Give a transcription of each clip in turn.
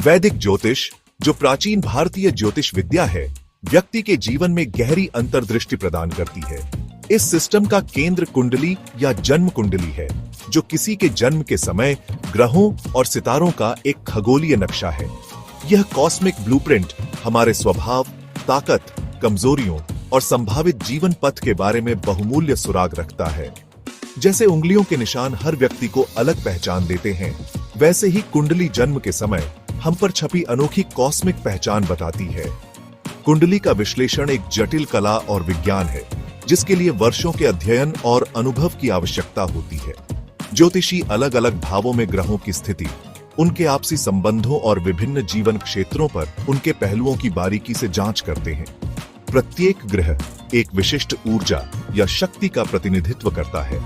वैदिक ज्योतिष, जो प्राचीन भारतीय ज्योतिष विद्या है, व्यक्ति के जीवन में गहरी अंतर्दृष्टि प्रदान करती है। इस सिस्टम का केंद्र कुंडली या जन्म कुंडली है, जो किसी के जन्म के समय ग्रहों और सितारों का एक खगोलीय नक्शा है। यह कॉस्मिक ब्लूप्रिंट हमारे स्वभाव, ताकत, कमजोरियों और संभावित जीवन पथ के बारे में बहुमूल्य सुराग रखता है। जैसे उंगलियों के निशान हर व्यक्ति को अलग पहचान देते हैं, वैसे ही कुंडली जन्म के समय हम पर छपी अनोखी कॉस्मिक पहचान बताती है। कुंडली का विश्लेषण एक जटिल कला और विज्ञान है, जिसके लिए वर्षों के अध्ययन और अनुभव की आवश्यकता होती है। ज्योतिषी अलग अलग भावों में ग्रहों की स्थिति, उनके आपसी संबंधों और विभिन्न जीवन क्षेत्रों पर उनके पहलुओं की बारीकी से जांच करते हैं। प्रत्येक ग्रह एक विशिष्ट ऊर्जा या शक्ति का प्रतिनिधित्व करता है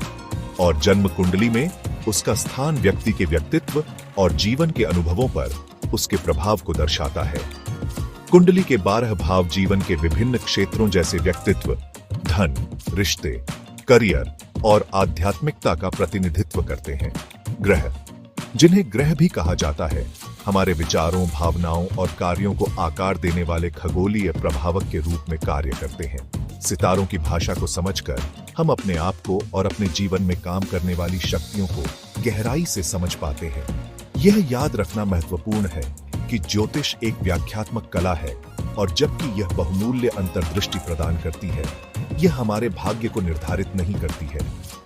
और जन्म कुंडली में उसका स्थान व्यक्ति के व्यक्तित्व और जीवन के अनुभवों पर उसके प्रभाव को दर्शाता है। कुंडली के 12 भाव जीवन के विभिन्न क्षेत्रों जैसे व्यक्तित्व, धन, रिश्ते, करियर और आध्यात्मिकता का प्रतिनिधित्व करते हैं। ग्रह, जिन्हें ग्रह भी कहा जाता है, हमारे विचारों, भावनाओं और कार्यों को आकार देने वाले खगोलीय प्रभावक के रूप में कार्य करते हैं। सितारों की भाषा को समझकर हम अपने आप को और अपने जीवन में काम करने वाली शक्तियों को गहराई से समझ पाते हैं। यह याद रखना महत्वपूर्ण है कि ज्योतिष एक व्याख्यात्मक कला है, और जबकि यह बहुमूल्य अंतर्दृष्टि प्रदान करती है, यह हमारे भाग्य को निर्धारित नहीं करती है।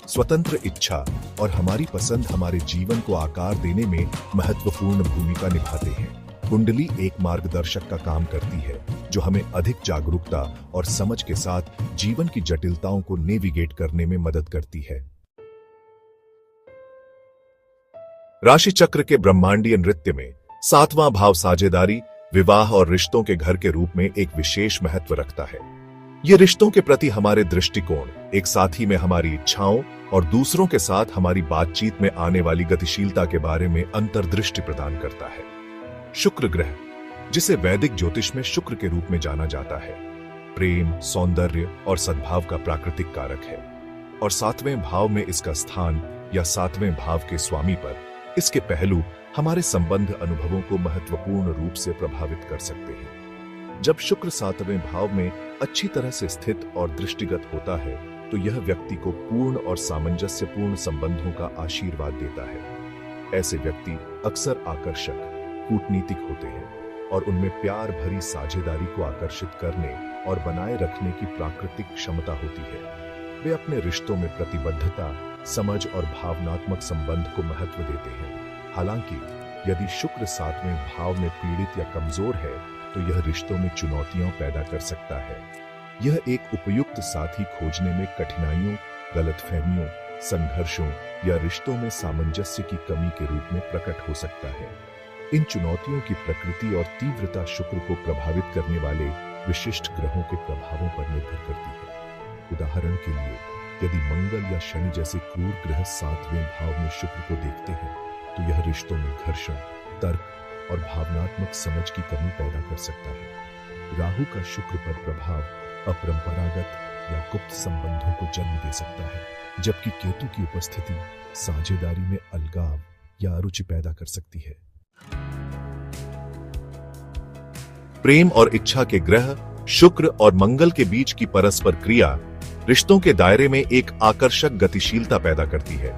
स्वतंत्र इच्छा और हमारी पसंद हमारे जीवन को आकार देने में महत्वपूर्ण भूमिका निभाते हैं। कुंडली एक मार्गदर्शक का काम करती है, जो हमें अधिक जागरूकता और समझ के साथ जीवन की जटिलताओं को नेविगेट करने में मदद करती है। राशि चक्र के ब्रह्मांडीय नृत्य में 7वां भाव साझेदारी, विवाह और रिश्तों के घर के रूप में एक विशेष महत्व रखता है। ये रिश्तों के प्रति हमारे दृष्टिकोण, एक साथी में हमारी इच्छाओं और दूसरों के साथ हमारी बातचीत में आने वाली गतिशीलता के बारे में अंतर्दृष्टि प्रदान करता है। शुक्र ग्रह, जिसे वैदिक ज्योतिष में शुक्र के रूप में जाना जाता है, प्रेम, सौंदर्य और सद्भाव का प्राकृतिक कारक है, और 7वें भाव में इसका स्थान या 7वें भाव के स्वामी पर इसके पहलू हमारे संबंध अनुभवों को महत्वपूर्ण रूप से प्रभावित कर सकते हैं। जब शुक्र 7वें भाव में अच्छी तरह से स्थित और दृष्टिगत होता है, तो यह व्यक्ति को पूर्ण और सामंजस्यपूर्ण संबंधों का आशीर्वाद देता है। ऐसे व्यक्ति अक्सर आकर्षक, कूटनीतिक होते हैं और उनमें प्यार भरी साझेदारी को आकर्षित करने और बनाए रखने की प्राकृतिक क्षमता होती है। वे अपने रिश्तों में प्रतिबद्धता, समझ और भावनात्मक संबंध को महत्व देते हैं। हालांकि यदि शुक्र 7वें भाव में पीड़ित या कमजोर है, तो यह रिश्तों में चुनौतियां पैदा कर सकता है। यह एक उपयुक्त साथी खोजने में कठिनाइयों, गलतफहमियों, संघर्षों या रिश्तों में सामंजस्य की कमी के रूप में प्रकट हो सकता है। इन चुनौतियों की प्रकृति और तीव्रता शुक्र को प्रभावित करने वाले विशिष्ट ग्रहों के प्रभावों पर निर्भर करती है। उदाहरण के लिए, यदि मंगल या शनि जैसे क्रूर ग्रह 7वें भाव में शुक्र को देखते हैं, तो यह रिश्तों में घर्षण, तर्क और भावनात्मक समझ की कमी पैदा कर सकता है। राहु का शुक्र पर प्रभाव अपरंपरागत या गुप्त संबंधों को जन्म दे सकता है, जबकि केतु की उपस्थिति साझेदारी में अलगाव या अरुचि पैदा कर सकती है। प्रेम और इच्छा के ग्रह शुक्र और मंगल के बीच की परस्पर क्रिया रिश्तों के दायरे में एक आकर्षक गतिशीलता पैदा करती है।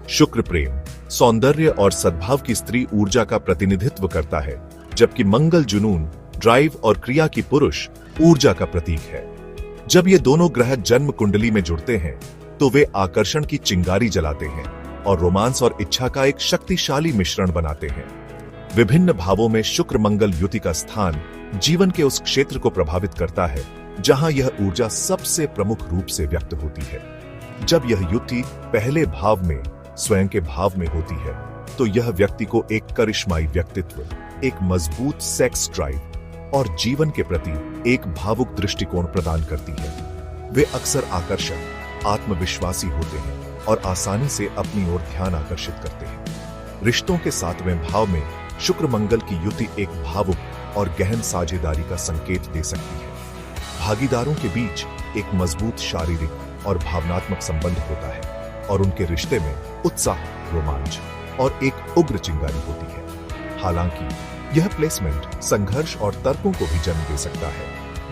शुक्र प्रेम, सौंदर्य और सद्भाव की स्त्री ऊर्जा का प्रतिनिधित्व करता है, जबकि मंगल जुनून, ड्राइव और क्रिया की पुरुष ऊर्जा का प्रतीक है। जब ये दोनों ग्रह जन्म कुंडली में जुड़ते हैं, तो वे आकर्षण की चिंगारी जलाते हैं और रोमांस और इच्छा का एक शक्तिशाली मिश्रण बनाते हैं। विभिन्न भावों में शुक्र मंगल युति का स्थान जीवन के उस क्षेत्र को प्रभावित करता है जहां यह ऊर्जा सबसे प्रमुख रूप से व्यक्त होती है। जब यह युति पहले भाव में, स्वयं के भाव में होती है, तो यह व्यक्ति को एक करिश्माई व्यक्तित्व, एक मजबूत सेक्स ड्राइव और जीवन के प्रति एक भावुक दृष्टिकोण प्रदान करती है। वे अक्सर आकर्षक, आत्मविश्वासी होते हैं और आसानी से अपनी ओर ध्यान आकर्षित करते हैं। रिश्तों के 7वें भाव में शुक्र मंगल की युति एक भावुक और गहन साझेदारी का संकेत दे सकती है। भागीदारों के बीच एक मजबूत शारीरिक और भावनात्मक संबंध होता है और उनके रिश्ते में उत्साह, रोमांच और एक उग्र चिंगारी होती है। हालांकि यह प्लेसमेंट संघर्ष और तर्कों को भी जन्म दे सकता है।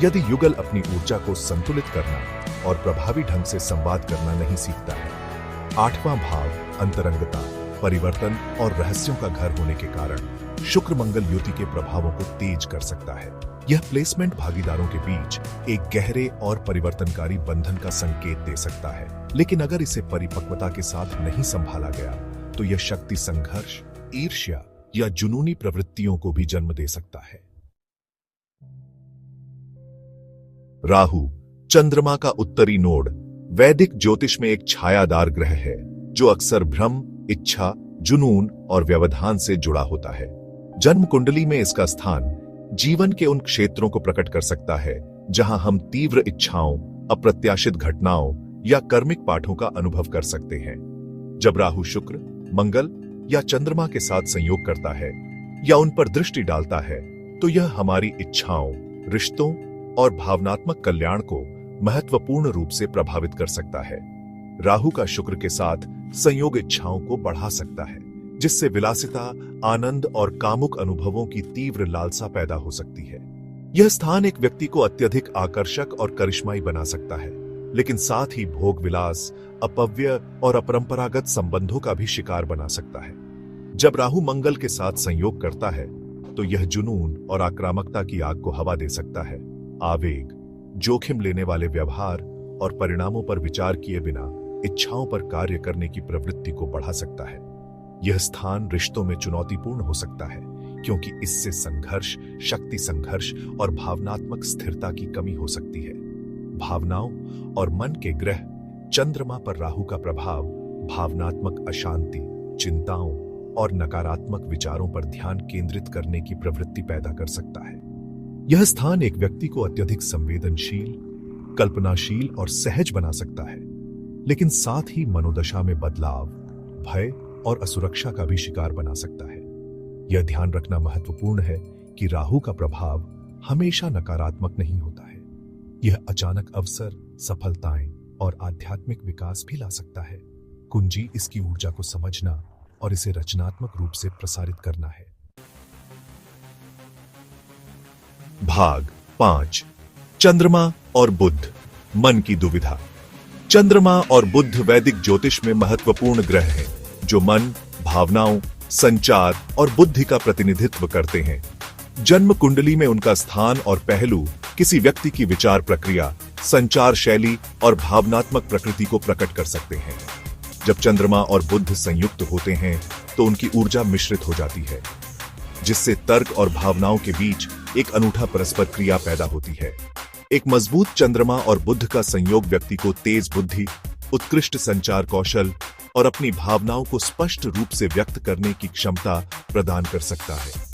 यदि युगल अपनी ऊर्जा को संतुलित करना और प्रभावी ढंग से संवाद करना नहीं सीखता है। 8वां भाव अंतरंगता, परिवर्तन और रहस्यों का घर होने के कारण शुक्र मंगल युति के प्रभावों को तेज कर सकता है। यह प्लेसमेंट भागीदारों के बीच एक गहरे और परिवर्तनकारी बंधन का संकेत दे सकता है, लेकिन अगर इसे परिपक्वता के साथ नहीं संभाला गया तो यह शक्ति संघर्ष, ईर्ष्या या जुनूनी प्रवृत्तियों को भी जन्म दे सकता है। राहु, चंद्रमा का उत्तरी नोड, वैदिक ज्योतिष में एक छायादार ग्रह है जो अक्सर भ्रम, इच्छा, जुनून और व्यवधान से जुड़ा होता है। जन्म कुंडली में इसका स्थान जीवन के उन क्षेत्रों को प्रकट कर सकता है जहां हम तीव्र इच्छाओं, अप्रत्याशित घटनाओं या कर्मिक पाठों का अनुभव कर सकते हैं। जब राहु शुक्र, मंगल या चंद्रमा के साथ संयोग करता है या उन पर दृष्टि डालता है तो यह हमारी इच्छाओं, रिश्तों और भावनात्मक कल्याण को महत्वपूर्ण रूप से प्रभावित कर सकता है। राहु का शुक्र के साथ संयोग इच्छाओं को बढ़ा सकता है, जिससे विलासिता, आनंद और कामुक अनुभवों की तीव्र लालसा पैदा हो सकती है। यह स्थान एक व्यक्ति को अत्यधिक आकर्षक और करिश्माई बना सकता है, लेकिन साथ ही भोग विलास, अपव्यय और अपरंपरागत संबंधों का भी शिकार बना सकता है। जब राहु मंगल के साथ संयोग करता है तो यह जुनून और आक्रामकता की आग को हवा दे सकता है। आवेग, जोखिम लेने वाले व्यवहार और परिणामों पर विचार किए बिना इच्छाओं पर कार्य करने की प्रवृत्ति को बढ़ा सकता है। यह स्थान रिश्तों में चुनौतीपूर्ण हो सकता है क्योंकि इससे संघर्ष, शक्ति संघर्ष और भावनात्मक स्थिरता की कमी हो सकती है। भावनाओं और मन के ग्रह चंद्रमा पर राहु का प्रभाव भावनात्मक अशांति, चिंताओं और नकारात्मक विचारों पर ध्यान केंद्रित करने की प्रवृत्ति पैदा कर सकता है। यह स्थान एक व्यक्ति को अत्यधिक संवेदनशील, कल्पनाशील और सहज बना सकता है, लेकिन साथ ही मनोदशा में बदलाव, भय और असुरक्षा का भी शिकार बना सकता है। यह ध्यान रखना महत्वपूर्ण है कि राहु का प्रभाव हमेशा नकारात्मक नहीं होता है। यह अचानक अवसर, सफलताएं और आध्यात्मिक विकास भी ला सकता है। कुंजी इसकी ऊर्जा को समझना और इसे रचनात्मक रूप से प्रसारित करना है। भाग 5, चंद्रमा और बुध, मन की दुविधा। चंद्रमा और बुध वैदिक ज्योतिष में महत्वपूर्ण ग्रह हैं जो मन, भावनाओं, संचार और बुद्धि का प्रतिनिधित्व करते हैं। जन्म कुंडली में उनका स्थान और पहलू किसी व्यक्ति की विचार प्रक्रिया, संचार शैली और भावनात्मक प्रकृति को प्रकट कर सकते हैं। जब चंद्रमा और बुध संयुक्त होते हैं तो उनकी ऊर्जा मिश्रित हो जाती है, जिससे तर्क और भावनाओं के बीच एक अनूठा परस्पर क्रिया पैदा होती है। एक मजबूत चंद्रमा और बुध का संयोग व्यक्ति को तेज बुद्धि, उत्कृष्ट संचार कौशल और अपनी भावनाओं को स्पष्ट रूप से व्यक्त करने की क्षमता प्रदान कर सकता है।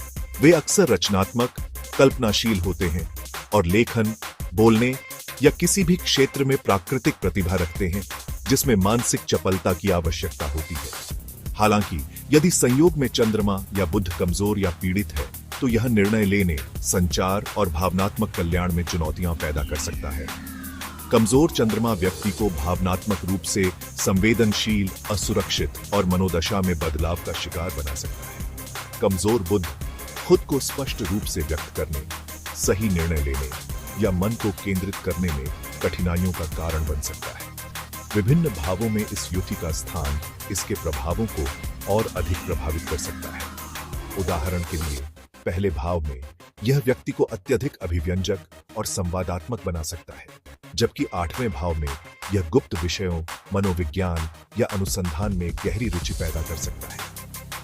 वे अक्सर रचनात्मक, कल्पनाशील होते हैं और लेखन, बोलने या किसी भी क्षेत्र में प्राकृतिक प्रतिभा रखते हैं जिसमें मानसिक चपलता की आवश्यकता होती है। हालांकि यदि संयोग में चंद्रमा या बुध कमजोर या पीड़ित है तो यह निर्णय लेने, संचार और भावनात्मक कल्याण में चुनौतियां पैदा कर सकता है। कमजोर चंद्रमा व्यक्ति को भावनात्मक रूप से संवेदनशील, असुरक्षित और मनोदशा में बदलाव का शिकार बना सकता है। कमजोर बुध खुद को स्पष्ट रूप से व्यक्त करने, सही निर्णय लेने या मन को केंद्रित करने में कठिनाइयों का कारण बन सकता है। विभिन्न भावों में इस युति का स्थान इसके प्रभावों को और अधिक प्रभावित कर सकता है। उदाहरण के लिए, पहले भाव में यह व्यक्ति को अत्यधिक अभिव्यंजक और संवादात्मक बना सकता है, जबकि 8वें भाव में यह गुप्त विषयों, मनोविज्ञान या अनुसंधान में गहरी रुचि पैदा कर सकता है।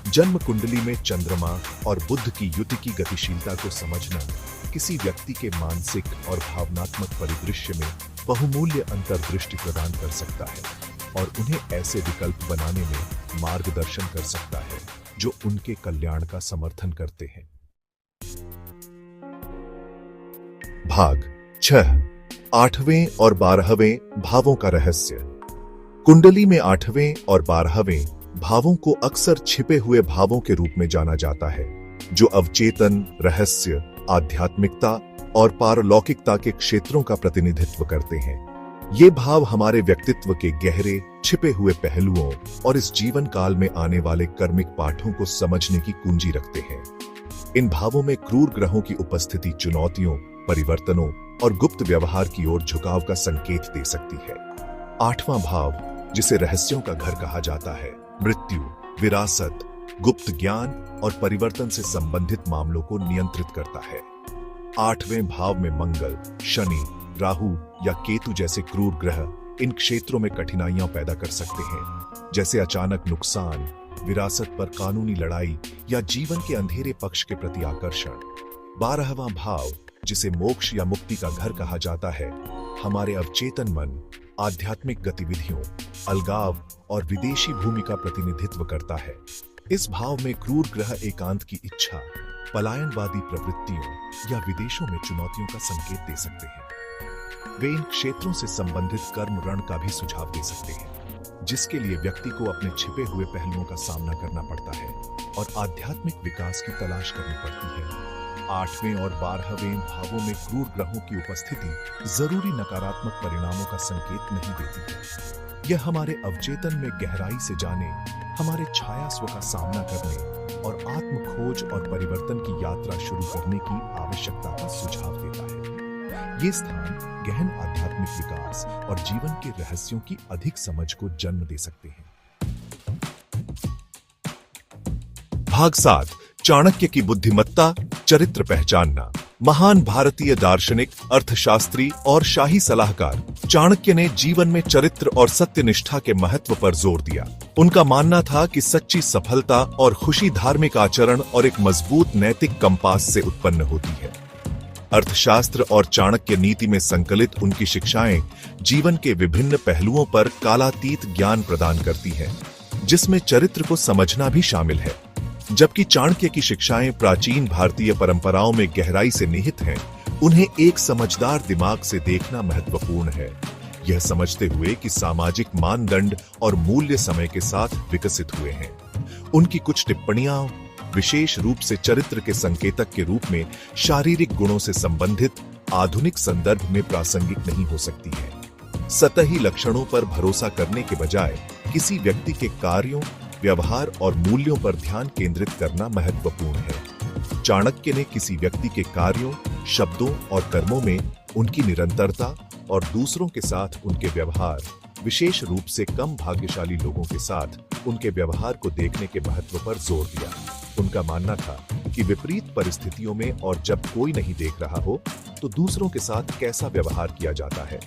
जन्म कुंडली में चंद्रमा और बुध की युति की गतिशीलता को समझना किसी व्यक्ति के मानसिक और भावनात्मक परिदृश्य में बहुमूल्य अंतर्दृष्टि प्रदान कर सकता है और उन्हें ऐसे विकल्प बनाने में मार्गदर्शन कर सकता है जो उनके कल्याण का समर्थन करते हैं। भाग 6, 8वें और 12वें भावों का रहस्य। कुंडली में 8वें और 12वें भावों को अक्सर छिपे हुए भावों के रूप में जाना जाता है, जो अवचेतन, रहस्य, आध्यात्मिकता और पारलौकिकता के क्षेत्रों का प्रतिनिधित्व करते हैं। ये भाव हमारे व्यक्तित्व के गहरे, छिपे हुए पहलुओं और इस जीवन काल में आने वाले कर्मिक पाठों को समझने की कुंजी रखते हैं। इन भावों में क्रूर ग्रहों की उपस्थिति चुनौतियों, परिवर्तनों और गुप्त व्यवहार की ओर झुकाव का संकेत दे सकती है। 8वां भाव, जिसे रहस्यों का घर कहा जाता है, मृत्यु, विरासत, गुप्त ज्ञान और परिवर्तन से संबंधित मामलों को नियंत्रित करता है। 8वें भाव में मंगल, शनि, राहु या केतु जैसे क्रूर ग्रह इन क्षेत्रों में कठिनाइयां पैदा कर सकते हैं, जैसे अचानक नुकसान, विरासत पर कानूनी लड़ाई या जीवन के अंधेरे पक्ष के प्रति आकर्षण। 12वां भाव, जिसे मोक्ष या मुक्ति का घर कहा जाता है, हमारे अवचेतन मन, आध्यात्मिक गतिविधियों, अलगाव और विदेशी भूमि का प्रतिनिधित्व करता है। इस भाव में क्रूर ग्रह एकांत की इच्छा, पलायनवादी प्रवृत्तियों या विदेशों में चुनौतियों का संकेत दे सकते हैं। वे इन क्षेत्रों से संबंधित कर्म रण का भी सुझाव दे सकते हैं, जिसके लिए व्यक्ति को अपने छिपे हुए पहलुओं का सामना करना पड़ता है और आध्यात्मिक विकास की तलाश करनी पड़ती है। 8वें और 12वें भावों में क्रूर ग्रहों की उपस्थिति जरूरी नकारात्मक परिणामों का संकेत नहीं देती है। यह हमारे अवचेतन में गहराई से जाने, हमारे छायास्व का सामना करने और आत्म खोज और परिवर्तन की यात्रा शुरू करने की आवश्यकता का सुझाव देता है। ये स्थान गहन आध्यात्मिक विकास और जीवन के रहस्यों की अधिक समझ को जन्म दे सकते हैं। भाग 7, चाणक्य की बुद्धिमत्ता, चरित्र पहचानना। महान भारतीय दार्शनिक, अर्थशास्त्री और शाही सलाहकार चाणक्य ने जीवन में चरित्र और सत्यनिष्ठा के महत्व पर जोर दिया। उनका मानना था कि सच्ची सफलता और खुशी धार्मिक आचरण और एक मजबूत नैतिक कंपास से उत्पन्न होती है। अर्थशास्त्र और चाणक्य नीति में संकलित उनकी शिक्षाएं जीवन के विभिन्न पहलुओं पर कालातीत ज्ञान प्रदान करती हैं, जिसमें चरित्र को समझना भी शामिल है। जबकि चाणक्य की शिक्षाएं प्राचीन भारतीय परंपराओं में गहराई से निहित हैं, उन्हें एक समझदार दिमाग से देखना महत्वपूर्ण है, यह समझते हुए कि सामाजिक मानदंड और मूल्य समय के साथ विकसित हुए हैं। उनकी कुछ टिप्पणियां विशेष रूप से चरित्र के संकेतक के रूप में शारीरिक गुणों से संबंधित आधुनिक संदर्भ में प्रासंगिक नहीं हो सकती है। सतही लक्षणों पर भरोसा करने के बजाय किसी व्यक्ति के कार्यों, व्यवहार और मूल्यों पर ध्यान केंद्रित करना महत्वपूर्ण है। चाणक्य ने किसी व्यक्ति के कार्यों, शब्दों और कर्मों में उनकी निरंतरता और दूसरों के साथ उनके व्यवहार, विशेष रूप से कम भाग्यशाली लोगों के साथ उनके व्यवहार को देखने के महत्व पर जोर दिया। उनका मानना था कि विपरीत परिस्थितियों में और जब कोई नहीं देख रहा हो तो दूसरों के साथ कैसा व्यवहार किया जाता है,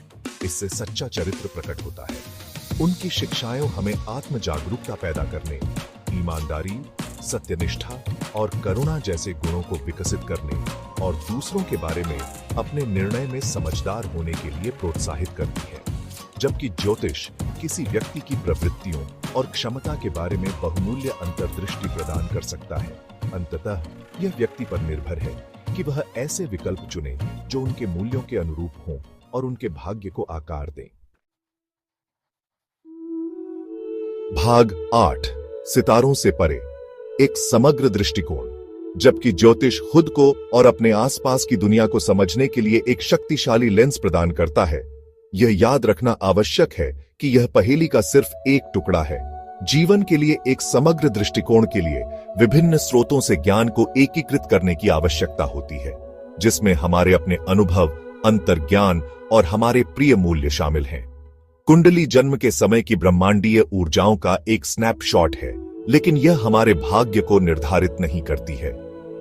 इससे सच्चा चरित्र प्रकट होता है। उनकी शिक्षाएं हमें आत्म जागरूकता पैदा करने, ईमानदारी, सत्यनिष्ठा और करुणा जैसे गुणों को विकसित करने और दूसरों के बारे में अपने निर्णय में समझदार होने के लिए प्रोत्साहित करती है। जबकि ज्योतिष किसी व्यक्ति की प्रवृत्तियों और क्षमता के बारे में बहुमूल्य अंतर्दृष्टि प्रदान कर सकता है। अंततः यह व्यक्ति पर निर्भर है कि वह ऐसे विकल्प चुने जो उनके मूल्यों के अनुरूप हों और उनके भाग्य को आकार दें। भाग 8, सितारों से परे, एक समग्र दृष्टिकोण। जबकि ज्योतिष खुद को और अपने आसपास की दुनिया को समझने के लिए एक शक्तिशाली लेंस प्रदान करता है, यह याद रखना आवश्यक है कि यह पहेली का सिर्फ एक टुकड़ा है। जीवन के लिए एक समग्र दृष्टिकोण के लिए विभिन्न स्रोतों से ज्ञान को एकीकृत करने की आवश्यकता होती है, जिसमें हमारे अपने अनुभव, अंतर्ज्ञान और हमारे प्रिय मूल्य शामिल हैं। कुंडली जन्म के समय की ब्रह्मांडीय ऊर्जाओं का एक स्नैपशॉट है, लेकिन यह हमारे भाग्य को निर्धारित नहीं करती है।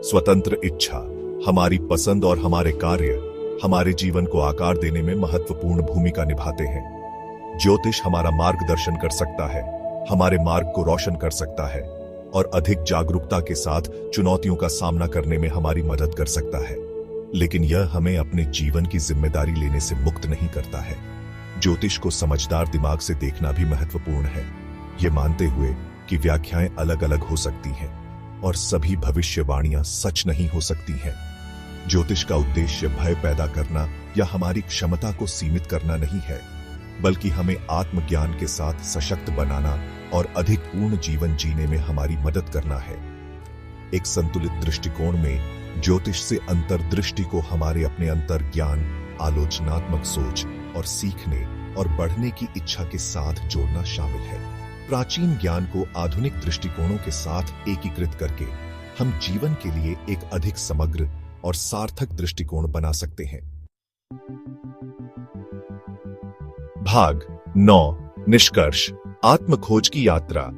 स्वतंत्र इच्छा, हमारी पसंद और हमारे कार्य हमारे जीवन को आकार देने में महत्वपूर्ण भूमिका निभाते हैं। ज्योतिष हमारा मार्गदर्शन कर सकता है, हमारे मार्ग को रोशन कर सकता है और अधिक जागरूकता के साथ चुनौतियों का सामना करने में हमारी मदद कर सकता है, लेकिन यह हमें अपने जीवन की जिम्मेदारी लेने से मुक्त नहीं करता है। ज्योतिष को समझदार दिमाग से देखना भी महत्वपूर्ण है, ये मानते हुए कि व्याख्याएं अलग अलग हो सकती हैं और सभी भविष्यवाणियां सच नहीं हो सकती हैं। ज्योतिष का उद्देश्य भय पैदा करना या हमारी क्षमता को सीमित करना नहीं है, बल्कि हमें आत्मज्ञान के साथ सशक्त बनाना और अधिक पूर्ण जीवन जीने में हमारी मदद करना है। एक संतुलित दृष्टिकोण में ज्योतिष से अंतर्दृष्टि को हमारे अपने अंतर्ज्ञान, आलोचनात्मक सोच और सीखने और बढ़ने की इच्छा के साथ जोड़ना शामिल है। प्राचीन ज्ञान को आधुनिक दृष्टिकोणों के साथ एकीकृत करके हम जीवन के लिए एक अधिक समग्र और सार्थक दृष्टिकोण बना सकते हैं। भाग 9 निष्कर्ष आत्मखोज की यात्रा।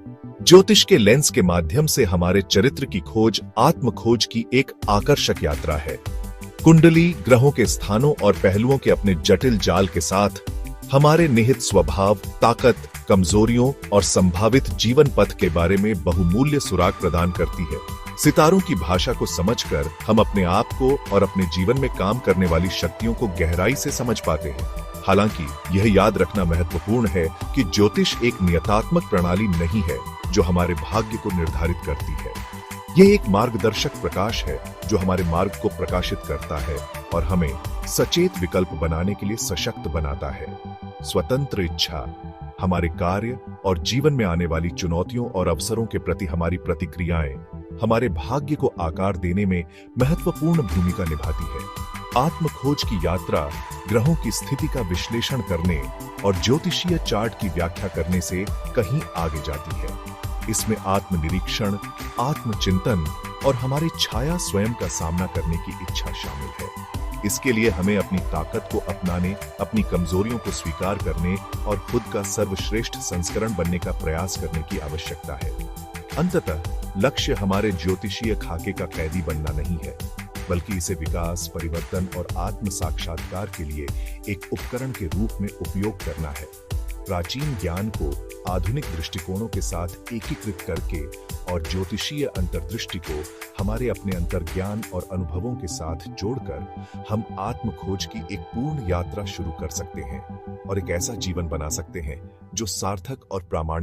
ज्योतिष के लेंस के माध्यम से हमारे चरित्र की खोज आत्मखोज की एक आकर्षक यात्रा है। कुंडली ग्रहों के स्थानों और पहलुओं के अपने जटिल जाल के साथ हमारे निहित स्वभाव, ताकत, कमजोरियों और संभावित जीवन पथ के बारे में बहुमूल्य सुराग प्रदान करती है। सितारों की भाषा को समझकर हम अपने आप को और अपने जीवन में काम करने वाली शक्तियों को गहराई से समझ पाते हैं। हालांकि यह याद रखना महत्वपूर्ण है कि ज्योतिष एक नियतात्मक प्रणाली नहीं है जो हमारे भाग्य को निर्धारित करती है। यह एक मार्गदर्शक प्रकाश है जो हमारे मार्ग को प्रकाशित करता है और हमें सचेत विकल्प बनाने के लिए सशक्त बनाता है। स्वतंत्र इच्छा हमारे कार्य और जीवन में आने वाली चुनौतियों और अवसरों के प्रति हमारी प्रतिक्रियाएं हमारे भाग्य को आकार देने में महत्वपूर्ण भूमिका निभाती है। आत्मखोज की यात्रा ग्रहों की स्थिति का विश्लेषण करने और ज्योतिषीय चार्ट की व्याख्या करने से कहीं आगे जाती है। इसमें आत्मनिरीक्षण, आत्मचिंतन और हमारी छाया स्वयं का सामना करने की इच्छा शामिल है। इसके लिए हमें अपनी ताकत को अपनाने, अपनी कमजोरियों को स्वीकार करने और खुद का सर्वश्रेष्ठ संस्करण बनने का प्रयास करने की आवश्यकता है। अंततः लक्ष्य हमारे ज्योतिषीय खाके का कैदी बनना नहीं है, बल्कि इसे विकास, परिवर्तन और आत्म साक्षात्कार के लिए एक उपकरण के रूप में उपयोग करना है। प्राचीन ज्ञान को आधुनिक दृष्टिकोणों के साथ एकीकृत करके और ज्योतिषीय अंतर्दृष्टि को हमारे अपने अंतर्ज्ञान और अनुभवों के साथ जोड़कर हम आत्मखोज की एक पूर्ण यात्रा शुरू कर सकते हैं और एक ऐसा जीवन बना सकते हैं जो सार्थक और प्रामाणिक